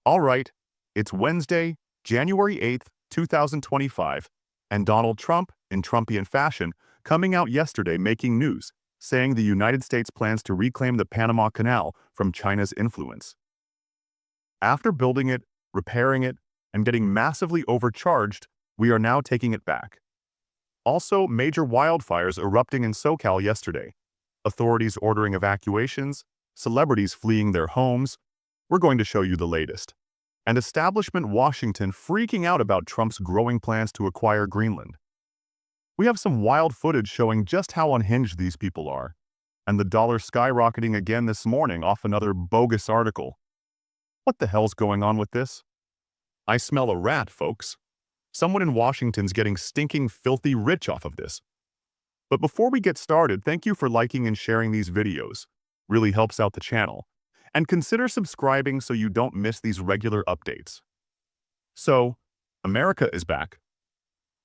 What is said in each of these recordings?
All right, it's Wednesday, January 8th, 2025, and Donald Trump, in Trumpian fashion, coming out yesterday making news, saying the United States plans to reclaim the Panama Canal from China's influence. After building it, repairing it, and getting massively overcharged, we are now taking it back. Also, major wildfires erupting in SoCal yesterday, authorities ordering evacuations, celebrities fleeing their homes. We're going to show you the latest. And establishment Washington freaking out about Trump's growing plans to acquire Greenland. We have some wild footage showing just how unhinged these people are. And the dollar skyrocketing again this morning off another bogus article. What the hell's going on with this? I smell a rat, folks. Someone in Washington's getting stinking filthy rich off of this. But before we get started, thank you for liking and sharing these videos. Really helps out the channel. And consider subscribing so you don't miss these regular updates. So, America is back.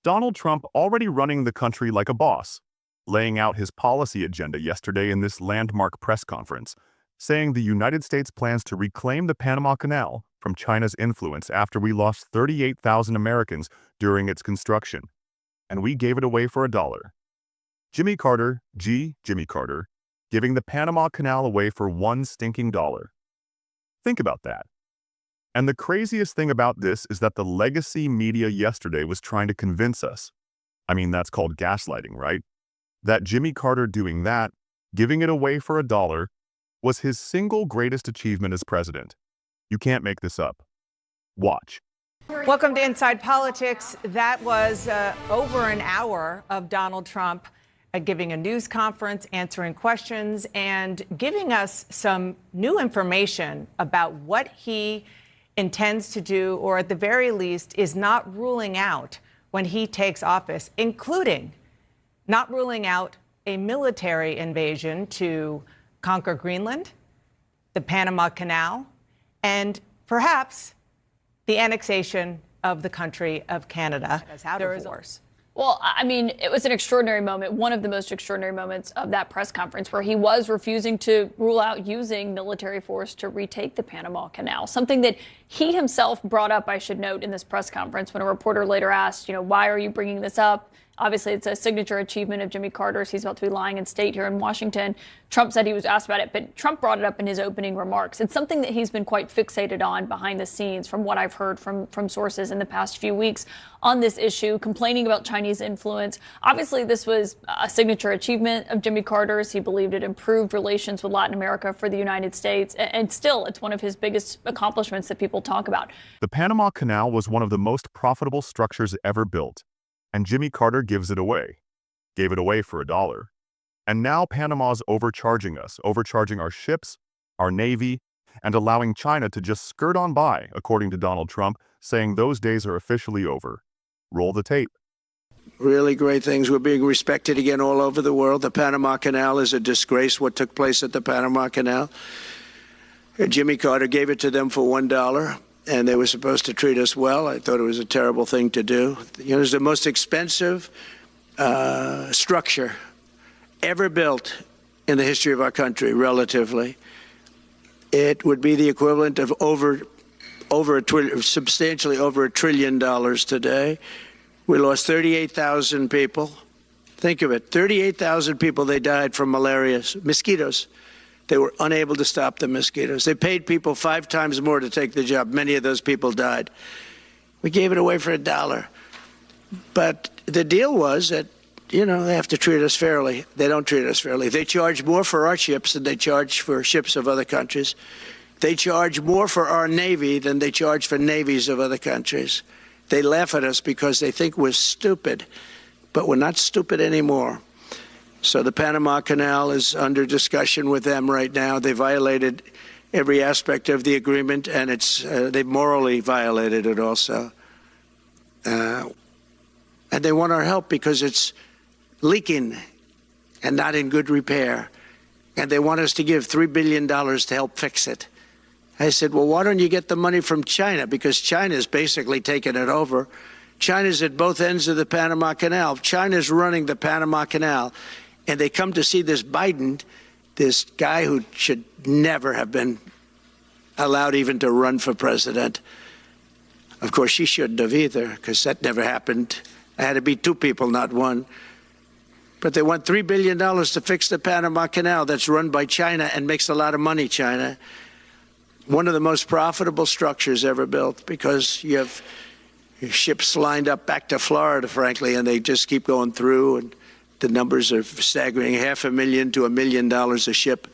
Donald Trump already running the country like a boss, laying out his policy agenda yesterday in this landmark press conference, saying the United States plans to reclaim the Panama Canal from China's influence after we lost 38,000 Americans during its construction, and we gave it away for $1. Jimmy Carter, Jimmy Carter, giving the Panama Canal away for $1 stinking. Think about that. And the craziest thing about this is that the legacy media yesterday was trying to convince us. I mean, that's called gaslighting, right? That Jimmy Carter doing that, giving it away for $1, was his single greatest achievement as president. You can't make this up. Watch. Welcome to Inside Politics. That was over an hour of Donald Trump giving a news conference, answering questions, and giving us some new information about what he intends to do, or at the very least is not ruling out when he takes office, including not ruling out a military invasion to conquer Greenland, the Panama Canal, and perhaps the annexation of the country of Canada. Well, I mean, it was an extraordinary moment, one of the most extraordinary moments of that press conference, where he was refusing to rule out using military force to retake the Panama Canal, something that he himself brought up, I should note, in this press conference when a reporter later asked, why are you bringing this up? Obviously, it's a signature achievement of Jimmy Carter's. He's about to be lying in state here in Washington. Trump said he was asked about it, but Trump brought it up in his opening remarks. It's something that he's been quite fixated on behind the scenes, from what I've heard from sources in the past few weeks on this issue, complaining about Chinese influence. Obviously, this was a signature achievement of Jimmy Carter's. He believed it improved relations with Latin America for the United States. And still, it's one of his biggest accomplishments that people talk about. The Panama Canal was one of the most profitable structures ever built. And Jimmy Carter gives it away. Gave it away for $1. And now Panama's overcharging us, overcharging our ships, our Navy, and allowing China to just skirt on by, according to Donald Trump, saying those days are officially over. Roll the tape. Really great things. We're being respected again all over the world. The Panama Canal is a disgrace, what took place at the Panama Canal. Jimmy Carter gave it to them for $1. And they were supposed to treat us well. I thought it was a terrible thing to do. It was the most expensive structure ever built in the history of our country, relatively. It would be the equivalent of substantially over $1 trillion today. We lost 38,000 people. Think of it, 38,000 people, they died from malaria, mosquitoes. They were unable to stop the mosquitoes. They paid people 5 times more to take the job. Many of those people died. We gave it away for $1. But the deal was that, they have to treat us fairly. They don't treat us fairly. They charge more for our ships than they charge for ships of other countries. They charge more for our Navy than they charge for navies of other countries. They laugh at us because they think we're stupid. But we're not stupid anymore. So the Panama Canal is under discussion with them right now. They violated every aspect of the agreement, and they've morally violated it also. And they want our help because it's leaking and not in good repair. And they want us to give $3 billion to help fix it. I said, well, why don't you get the money from China? Because China's basically taken it over. China's at both ends of the Panama Canal. China's running the Panama Canal. And they come to see this Biden, this guy who should never have been allowed even to run for president. Of course, she shouldn't have either, because that never happened. It had to be two people, not one. But they want $3 billion to fix the Panama Canal that's run by China and makes a lot of money, China. One of the most profitable structures ever built, because you have ships lined up back to Florida, frankly, and they just keep going through, and the numbers are staggering, $500,000 to $1 million a ship.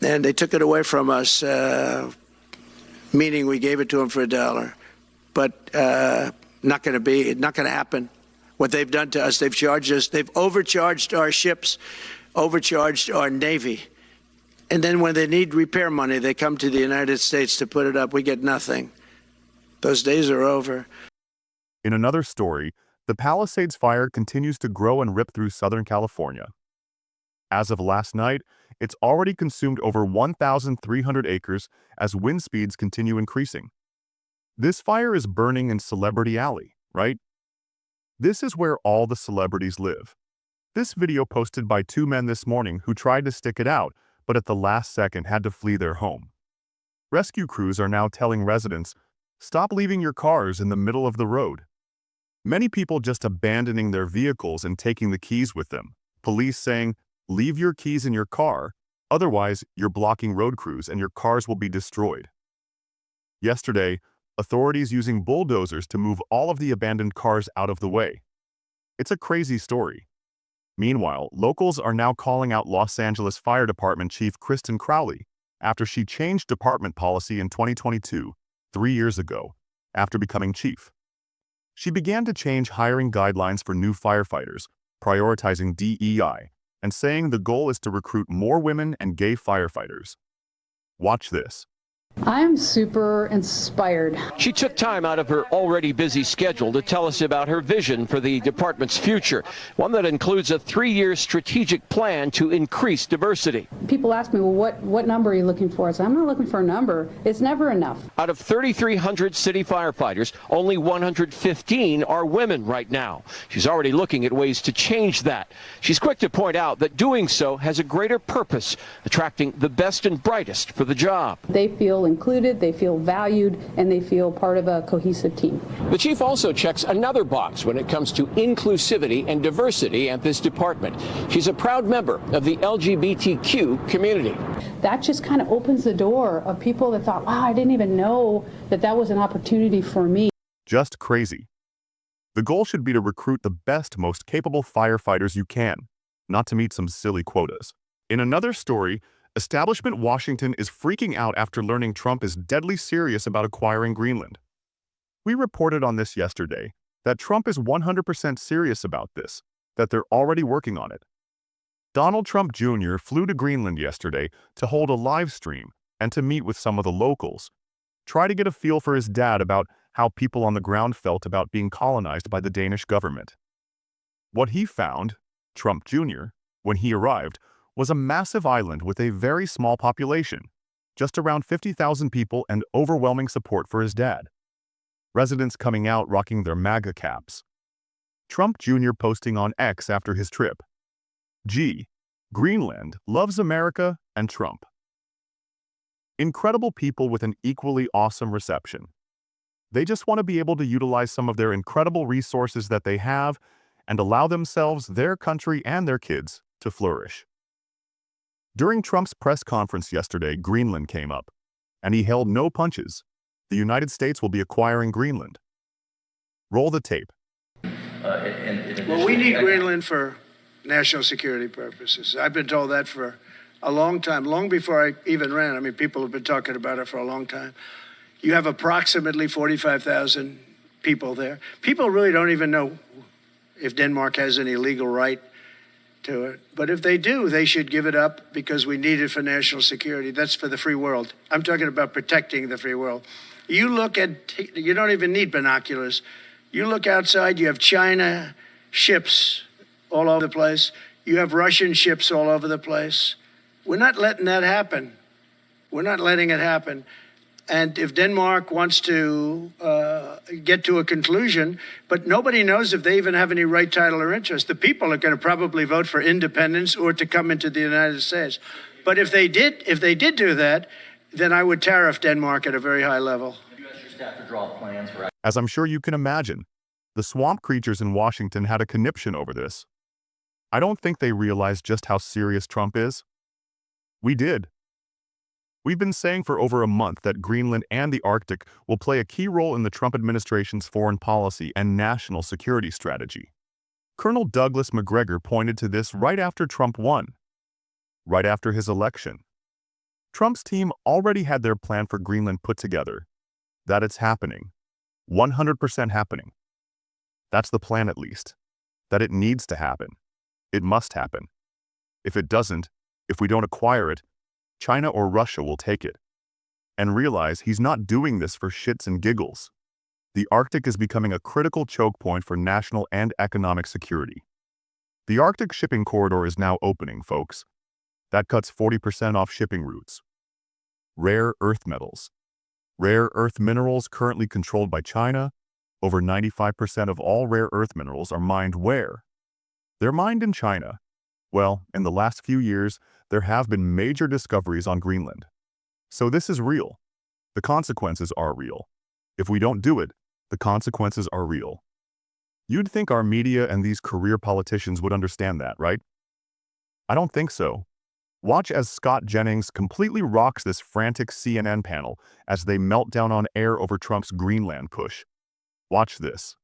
And they took it away from us, meaning we gave it to them for $1. But not going to happen. What they've done to us, they've charged us, they've overcharged our ships, overcharged our Navy. And then when they need repair money, they come to the United States to put it up. We get nothing. Those days are over. In another story, the Palisades fire continues to grow and rip through Southern California. As of last night, it's already consumed over 1,300 acres as wind speeds continue increasing. This fire is burning in Celebrity Alley, right? This is where all the celebrities live. This video posted by two men this morning who tried to stick it out, but at the last second had to flee their home. Rescue crews are now telling residents, stop leaving your cars in the middle of the road. Many people just abandoning their vehicles and taking the keys with them. Police saying, leave your keys in your car, otherwise you're blocking road crews and your cars will be destroyed. Yesterday, authorities using bulldozers to move all of the abandoned cars out of the way. It's a crazy story. Meanwhile, locals are now calling out Los Angeles Fire Department Chief Kristen Crowley after she changed department policy in 2022, 3 years ago, after becoming chief. She began to change hiring guidelines for new firefighters, prioritizing DEI, and saying the goal is to recruit more women and gay firefighters. Watch this. I'm super inspired. She took time out of her already busy schedule to tell us about her vision for the department's future, one that includes a 3-year strategic plan to increase diversity. People ask me, well, what number are you looking for? I say, I'm not looking for a number. It's never enough. Out of 3,300 city firefighters, only 115 are women right now. She's already looking at ways to change that. She's quick to point out that doing so has a greater purpose, attracting the best and brightest for the job. They feel included, they feel valued, and they feel part of a cohesive team. The chief also checks another box when it comes to inclusivity and diversity at this department. She's a proud member of the LGBTQ community. That just kind of opens the door of people that thought, wow, I didn't even know that that was an opportunity for me. Just crazy. The goal should be to recruit the best, most capable firefighters you can, not to meet some silly quotas. In another story, Establishment Washington is freaking out after learning Trump is deadly serious about acquiring Greenland. We reported on this yesterday, that Trump is 100% serious about this, that they're already working on it. Donald Trump Jr. flew to Greenland yesterday to hold a live stream and to meet with some of the locals, try to get a feel for his dad about how people on the ground felt about being colonized by the Danish government. What he found, Trump Jr., when he arrived, was a massive island with a very small population, just around 50,000 people and overwhelming support for his dad. Residents coming out rocking their MAGA caps. Trump Jr. posting on X after his trip. Gee, Greenland loves America and Trump. Incredible people with an equally awesome reception. They just want to be able to utilize some of their incredible resources that they have and allow themselves, their country, and their kids to flourish. During Trump's press conference yesterday, Greenland came up, and he held no punches. The United States will be acquiring Greenland. Roll the tape. Well, we need Greenland for national security purposes. I've been told that for a long time, long before I even ran. I mean, people have been talking about it for a long time. You have approximately 45,000 people there. People really don't even know if Denmark has any legal right to it. But if they do, they should give it up because we need it for national security. That's for the free world. I'm talking about protecting the free world. You look at, you don't even need binoculars. You look outside, you have China ships all over the place. You have Russian ships all over the place. We're not letting that happen. We're not letting it happen. And if Denmark wants to get to a conclusion, but nobody knows if they even have any right, title, or interest. The people are going to probably vote for independence or to come into the United States. But if they did do that, then I would tariff Denmark at a very high level. As I'm sure you can imagine, the swamp creatures in Washington had a conniption over this. I don't think they realized just how serious Trump is. We did. We've been saying for over a month that Greenland and the Arctic will play a key role in the Trump administration's foreign policy and national security strategy. Colonel Douglas Macgregor pointed to this right after Trump won, right after his election. Trump's team already had their plan for Greenland put together. That it's happening. 100% happening. That's the plan at least. That it needs to happen. It must happen. If it doesn't, if we don't acquire it, China or Russia will take it. And realize he's not doing this for shits and giggles. The Arctic is becoming a critical choke point for national and economic security. The Arctic shipping corridor is now opening, folks. That cuts 40% off shipping routes. Rare earth metals. Rare earth minerals currently controlled by China. Over 95% of all rare earth minerals are mined where? They're mined in China. Well, in the last few years, there have been major discoveries on Greenland. So this is real. The consequences are real. If we don't do it, the consequences are real. You'd think our media and these career politicians would understand that, right? I don't think so. Watch as Scott Jennings completely rocks this frantic CNN panel as they melt down on air over Trump's Greenland push. Watch this.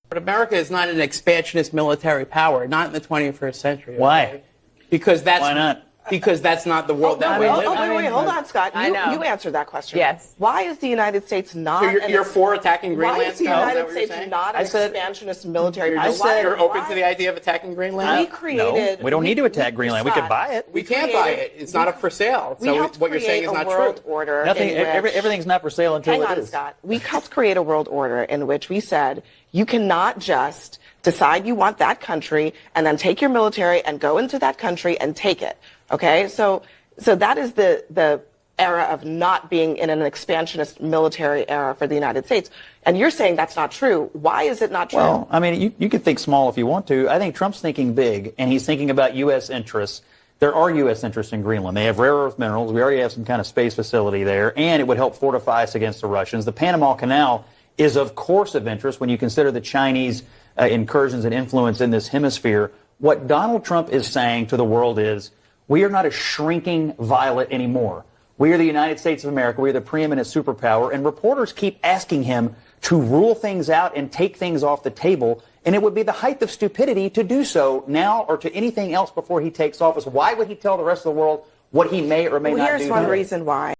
But America is not an expansionist military power, not in the 21st century. Okay? Why? Because that's Why not? Because that's not the world that we live in. Wait, hold on, Scott. I know. You answered that question. Yes. Why is the United States not? So you're for attacking Greenland? Why is the Scott? Is that United what you're States saying? not an expansionist military You're power? just you're open to the idea of attacking Greenland? We created. No, we don't need to attack Greenland. We could buy it. We can't buy it. It's not up for sale. We So helped what you're saying is create not a world true. order. Nothing. in which- Everything's not for sale until Hang it on, is. Scott. We helped create a world order in which we said you cannot just decide you want that country and then take your military and go into that country and take it. Okay, so that is the era of not being in an expansionist military era for the United States. And you're saying that's not true. Why is it not true? Well, I mean, you could think small if you want to. I think Trump's thinking big, and he's thinking about U.S. interests. There are U.S. interests in Greenland. They have rare earth minerals. We already have some kind of space facility there, and it would help fortify us against the Russians. The Panama Canal is, of course, of interest when you consider the Chinese incursions and influence in this hemisphere. What Donald Trump is saying to the world is, we are not a shrinking violet anymore. We are the United States of America. We are the preeminent superpower. And reporters keep asking him to rule things out and take things off the table. And it would be the height of stupidity to do so now or to anything else before he takes office. Why would he tell the rest of the world what he may or may not do? Here's one reason why.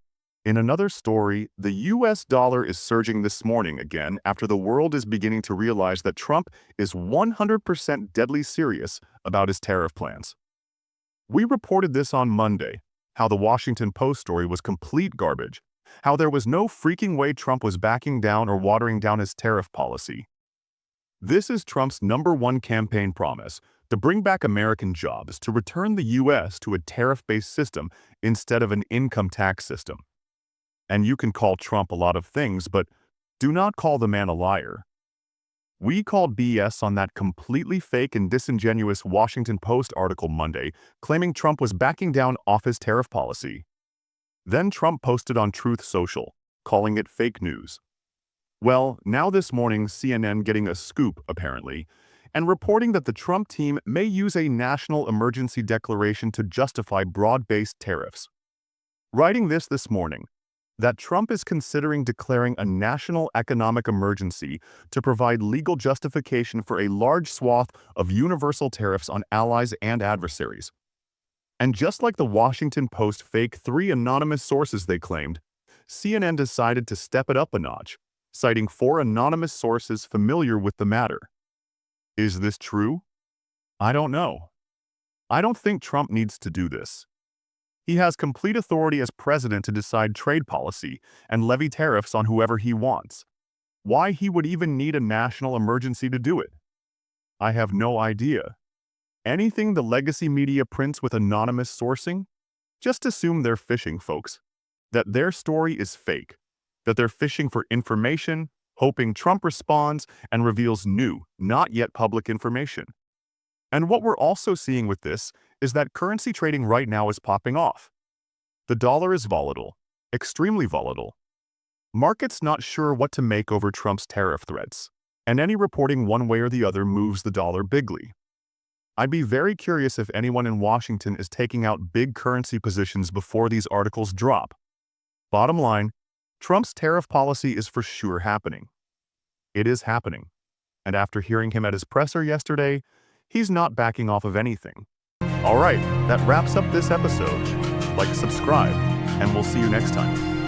In another story, the US dollar is surging this morning again after the world is beginning to realize that Trump is 100% deadly serious about his tariff plans. We reported this on Monday, how the Washington Post story was complete garbage, how there was no freaking way Trump was backing down or watering down his tariff policy. This is Trump's #1 campaign promise, to bring back American jobs, to return the U.S. to a tariff-based system instead of an income tax system. And you can call Trump a lot of things, but do not call the man a liar. We called BS on that completely fake and disingenuous Washington Post article Monday, claiming Trump was backing down off his tariff policy. Then Trump posted on Truth Social, calling it fake news. Well, now this morning, CNN getting a scoop, apparently, and reporting that the Trump team may use a national emergency declaration to justify broad-based tariffs. Writing this morning, that Trump is considering declaring a national economic emergency to provide legal justification for a large swath of universal tariffs on allies and adversaries. And just like the Washington Post fake 3 anonymous sources they claimed, CNN decided to step it up a notch, citing 4 anonymous sources familiar with the matter. Is this true? I don't know. I don't think Trump needs to do this. He has complete authority as president to decide trade policy and levy tariffs on whoever he wants. Why he would even need a national emergency to do it? I have no idea. Anything the legacy media prints with anonymous sourcing? Just assume they're fishing, folks. That their story is fake. That they're fishing for information, hoping Trump responds and reveals new, not yet public information. And what we're also seeing with this is that currency trading right now is popping off. The dollar is volatile. extremely volatile. Markets not sure what to make over Trump's tariff threats, and any reporting one way or the other moves the dollar bigly. I'd be very curious if anyone in Washington is taking out big currency positions before these articles drop. Bottom line, Trump's tariff policy is for sure happening. It is happening. And after hearing him at his presser yesterday, he's not backing off of anything. All right, that wraps up this episode. Like, subscribe, and we'll see you next time.